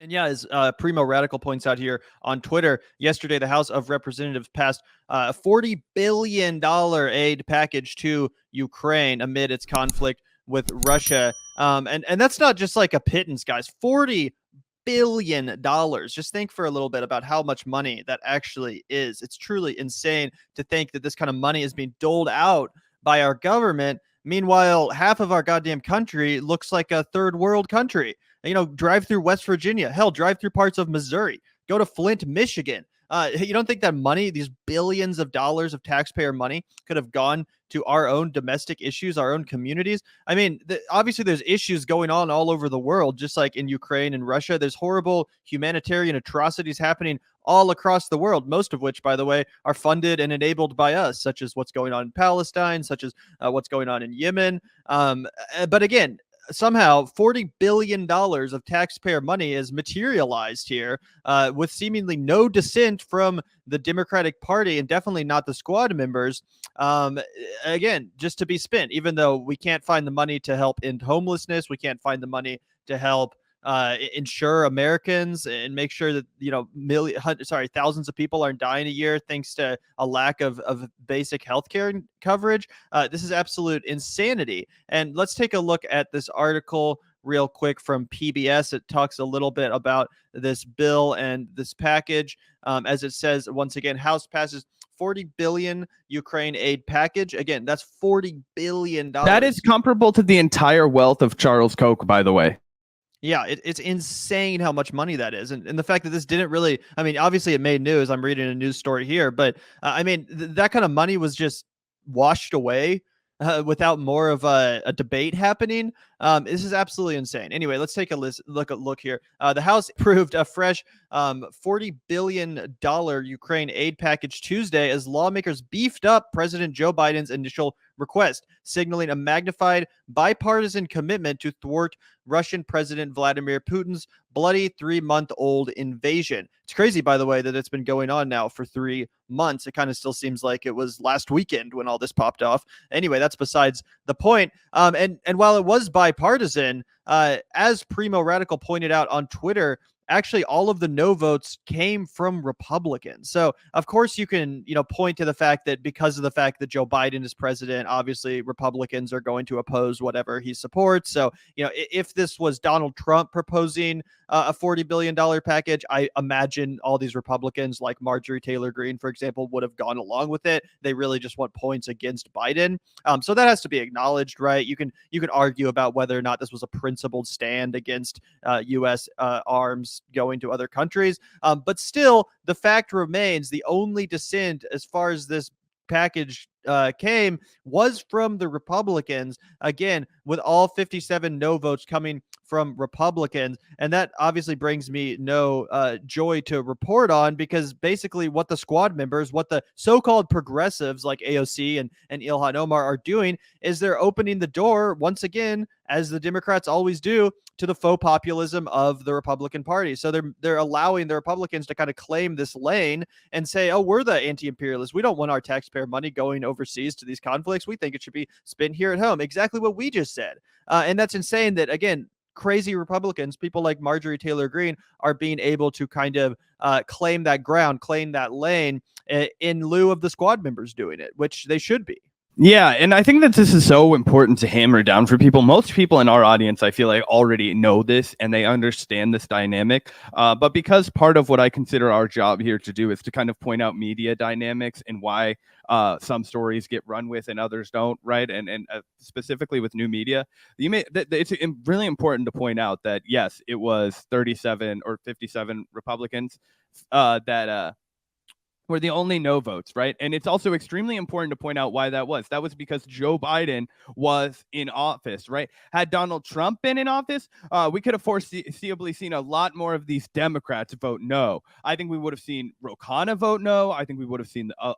And yeah, as Primo Radical points out here on Twitter, yesterday the House of Representatives passed a $40 billion aid package to Ukraine amid its conflict with Russia. And that's not just like a pittance, guys. $40 billion. Just think for a little bit about how much money that actually is. It's truly insane to think that this kind of money is being doled out by our government. Meanwhile, half of our goddamn country looks like a third world country. Drive through West Virginia. Hell, drive through parts of Missouri. Go to Flint, Michigan. You don't think that money, these billions of dollars of taxpayer money, could have gone to our own domestic issues, our own communities? I mean, obviously, there's issues going on all over the world, just like in Ukraine and Russia. There's horrible humanitarian atrocities happening all across the world, most of which, by the way, are funded and enabled by us, such as what's going on in Palestine, such as what's going on in Yemen. But again, somehow $40 billion of taxpayer money is materialized here with seemingly no dissent from the Democratic Party and definitely not the squad members. Again, just to be spent, even though we can't find the money to help end homelessness, we can't find the money to help insure Americans and make sure that thousands of people aren't dying a year thanks to a lack of basic healthcare coverage. This is absolute insanity. And let's take a look at this article real quick from PBS. It talks a little bit about this bill and this package. As it says, once again, House passes 40 billion Ukraine aid package. Again, that's $40 billion. That is comparable to the entire wealth of Charles Koch, by the way. Yeah, it's insane how much money that is. And the fact that this didn't really, I mean, obviously it made news. I'm reading a news story here, but I mean, that kind of money was just washed away without more of a debate happening. This is absolutely insane. Anyway, let's take a look here. The House approved a fresh $40 billion Ukraine aid package Tuesday as lawmakers beefed up President Joe Biden's initial request, signaling a magnified bipartisan commitment to thwart Russian President Vladimir Putin's bloody 3-month-old invasion. It's crazy, by the way, that it's been going on now for 3 months. It kind of still seems like it was last weekend when all this popped off. Anyway, that's besides the point. And while it was bipartisan, as Primo Radical pointed out on Twitter, actually all of the no votes came from Republicans. So of course you can, point to the fact that because of the fact that Joe Biden is president, obviously Republicans are going to oppose whatever he supports. So, if this was Donald Trump proposing a $40 billion package, I imagine all these Republicans like Marjorie Taylor Greene, for example, would have gone along with it. They really just want points against Biden. So that has to be acknowledged, right? You can argue about whether or not this was a principled stand against U.S. Arms going to other countries. But still, the fact remains the only dissent as far as this package came was from the Republicans, again, with all 57 no votes coming from Republicans. And that obviously brings me no joy to report on, because basically what the squad members, what the so-called progressives like AOC and Ilhan Omar are doing is they're opening the door once again, as the Democrats always do, to the faux populism of the Republican Party. So they're allowing the Republicans to kind of claim this lane and say, oh, we're the anti-imperialists. We don't want our taxpayer money going overseas to these conflicts. We think it should be spent here at home. Exactly what we just said. And that's insane that, again, crazy Republicans, people like Marjorie Taylor Greene, are being able to kind of claim that ground, claim that lane in lieu of the squad members doing it, which they should be. Yeah, and I think that this is so important to hammer down for people. Most people in our audience, I feel like, already know this and they understand this dynamic. But because part of what I consider our job here to do is to kind of point out media dynamics and why some stories get run with and others don't, right? And specifically with new media, it's really important to point out that, yes, it was 37 or 57 Republicans that were the only no votes, right? And it's also extremely important to point out why that was. That was because Joe Biden was in office, right? Had Donald Trump been in office, we could have foreseeably seen a lot more of these Democrats vote no. I think we would have seen Ro Khanna vote no. I think we would have seen a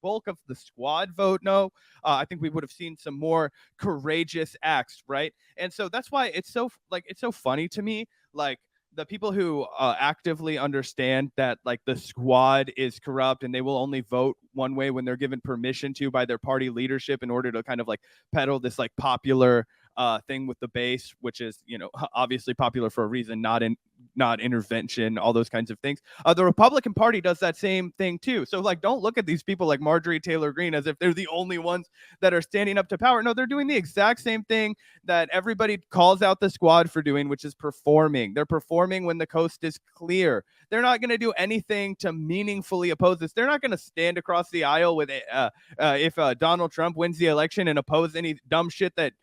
bulk of the squad vote no. I think we would have seen some more courageous acts, right? And so that's why it's so funny to me, like, the people who actively understand that, like, the squad is corrupt and they will only vote one way when they're given permission to by their party leadership in order to kind of like peddle this like popular thing with the base, which is, you know, obviously popular for a reason, not intervention, all those kinds of things. The Republican Party does that same thing too. So like, don't look at these people like Marjorie Taylor Greene as if they're the only ones that are standing up to power. No, they're doing the exact same thing that everybody calls out the squad for doing, which is performing. They're performing when the coast is clear. They're not going to do anything to meaningfully oppose this. They're not going to stand across the aisle with if Donald Trump wins the election and oppose any dumb shit that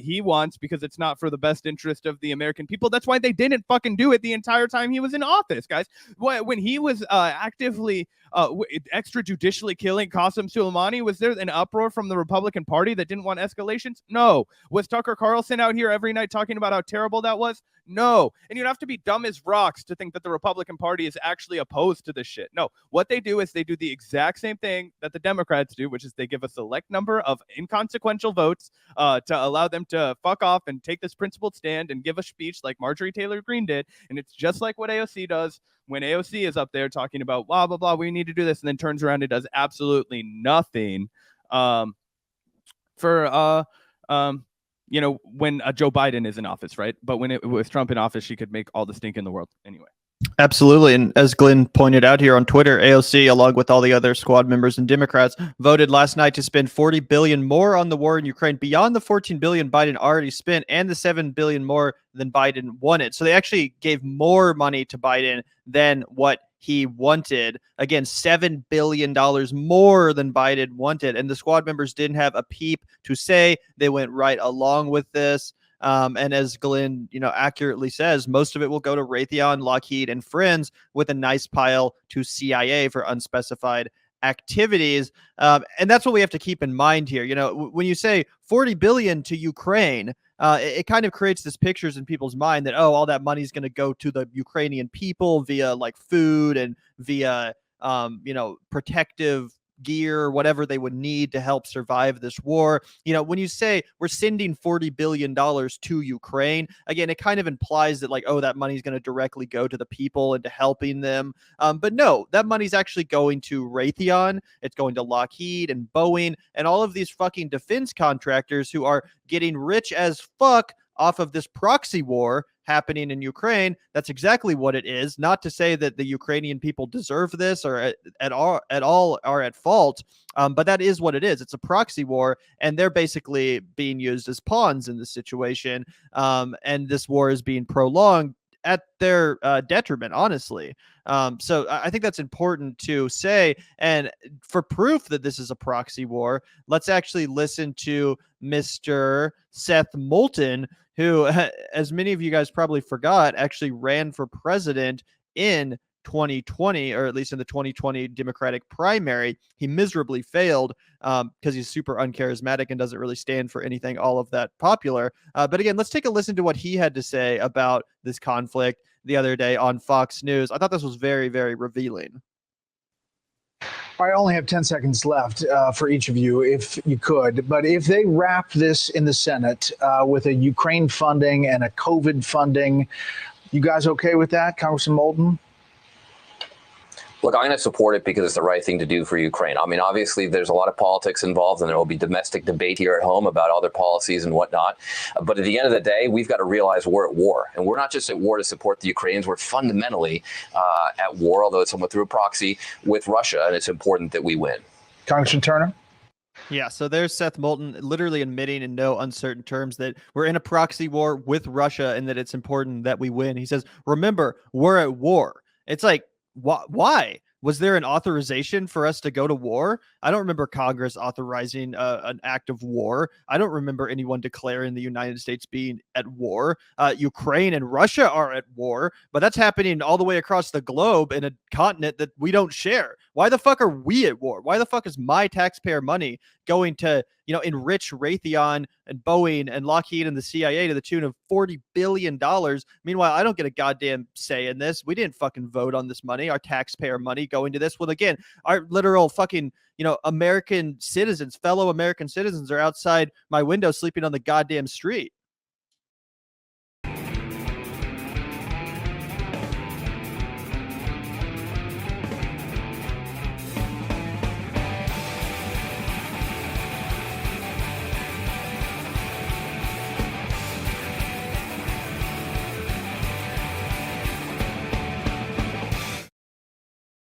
he wants, because it's not for the best interest of the American people. That's why they didn't fucking do it the entire time he was in office, guys. When he was actively extrajudicially killing Qasem Soleimani, was there an uproar from the Republican Party that didn't want escalations? No. Was Tucker Carlson out here every night talking about how terrible that was? No. And you'd have to be dumb as rocks to think that the Republican Party is actually opposed to this shit. No. What they do is they do the exact same thing that the Democrats do, which is they give a select number of inconsequential votes to allow them to fuck off and take this principled stand and give a speech like Marjorie Taylor Greene did. And it's just like what AOC does when AOC is up there talking about blah, blah, blah, we need to do this, and then turns around and does absolutely nothing you know, when Joe Biden is in office, right? But when it was Trump in office, she could make all the stink in the world anyway. Absolutely. And as Glenn pointed out here on Twitter, AOC, along with all the other squad members and Democrats, voted last night to spend $40 billion more on the war in Ukraine beyond the $14 billion Biden already spent and the $7 billion more than Biden wanted. So they actually gave more money to Biden than what he wanted. Again, $7 billion more than Biden wanted. And the squad members didn't have a peep to say. They went right along with this. And as Glenn, accurately says, most of it will go to Raytheon, Lockheed, and friends, with a nice pile to CIA for unspecified activities. And that's what we have to keep in mind here. When you say $40 billion to Ukraine, it kind of creates this pictures in people's mind that, all that money is going to go to the Ukrainian people via like food and via, protective gear, whatever they would need to help survive this war. When you say we're sending $40 billion to Ukraine, again, it kind of implies that like, that money is going to directly go to the people and to helping them. But no, that money's actually going to Raytheon. It's going to Lockheed and Boeing and all of these fucking defense contractors who are getting rich as fuck off of this proxy war happening in Ukraine. That's exactly what it is. Not to say that the Ukrainian people deserve this or at all are at fault, but that is what it is. It's a proxy war, and they're basically being used as pawns in this situation. And this war is being prolonged at their detriment, honestly. So I think that's important to say. And for proof that this is a proxy war, let's actually listen to Mr. Seth Moulton, who, as many of you guys probably forgot, actually ran for president in 2020, or at least in the 2020 Democratic primary. He miserably failed because he's super uncharismatic and doesn't really stand for anything all of that popular. But again, let's take a listen to what he had to say about this conflict the other day on Fox News. I thought this was very, very revealing. I only have 10 seconds left for each of you, if you could. But if they wrap this in the Senate with a Ukraine funding and a COVID funding, you guys okay with that, Congressman Moulton? Look, I'm going to support it because it's the right thing to do for Ukraine. I mean, obviously, there's a lot of politics involved, and there will be domestic debate here at home about other policies and whatnot. But at the end of the day, we've got to realize we're at war. And we're not just at war to support the Ukrainians. We're fundamentally at war, although it's somewhat through a proxy, with Russia. And it's important that we win. Congressman Turner? Yeah, so there's Seth Moulton literally admitting in no uncertain terms that we're in a proxy war with Russia and that it's important that we win. He says, remember, we're at war. It's like, why? Was there an authorization for us to go to war? I don't remember Congress authorizing an act of war. I don't remember anyone declaring the United States being at war. Ukraine and Russia are at war, but that's happening all the way across the globe in a continent that we don't share. Why the fuck are we at war? Why the fuck is my taxpayer money going to, enrich Raytheon and Boeing and Lockheed and the CIA to the tune of $40 billion? Meanwhile, I don't get a goddamn say in this. We didn't fucking vote on this money, our taxpayer money going to this. Well, again, our literal fucking, American citizens, fellow American citizens are outside my window sleeping on the goddamn street.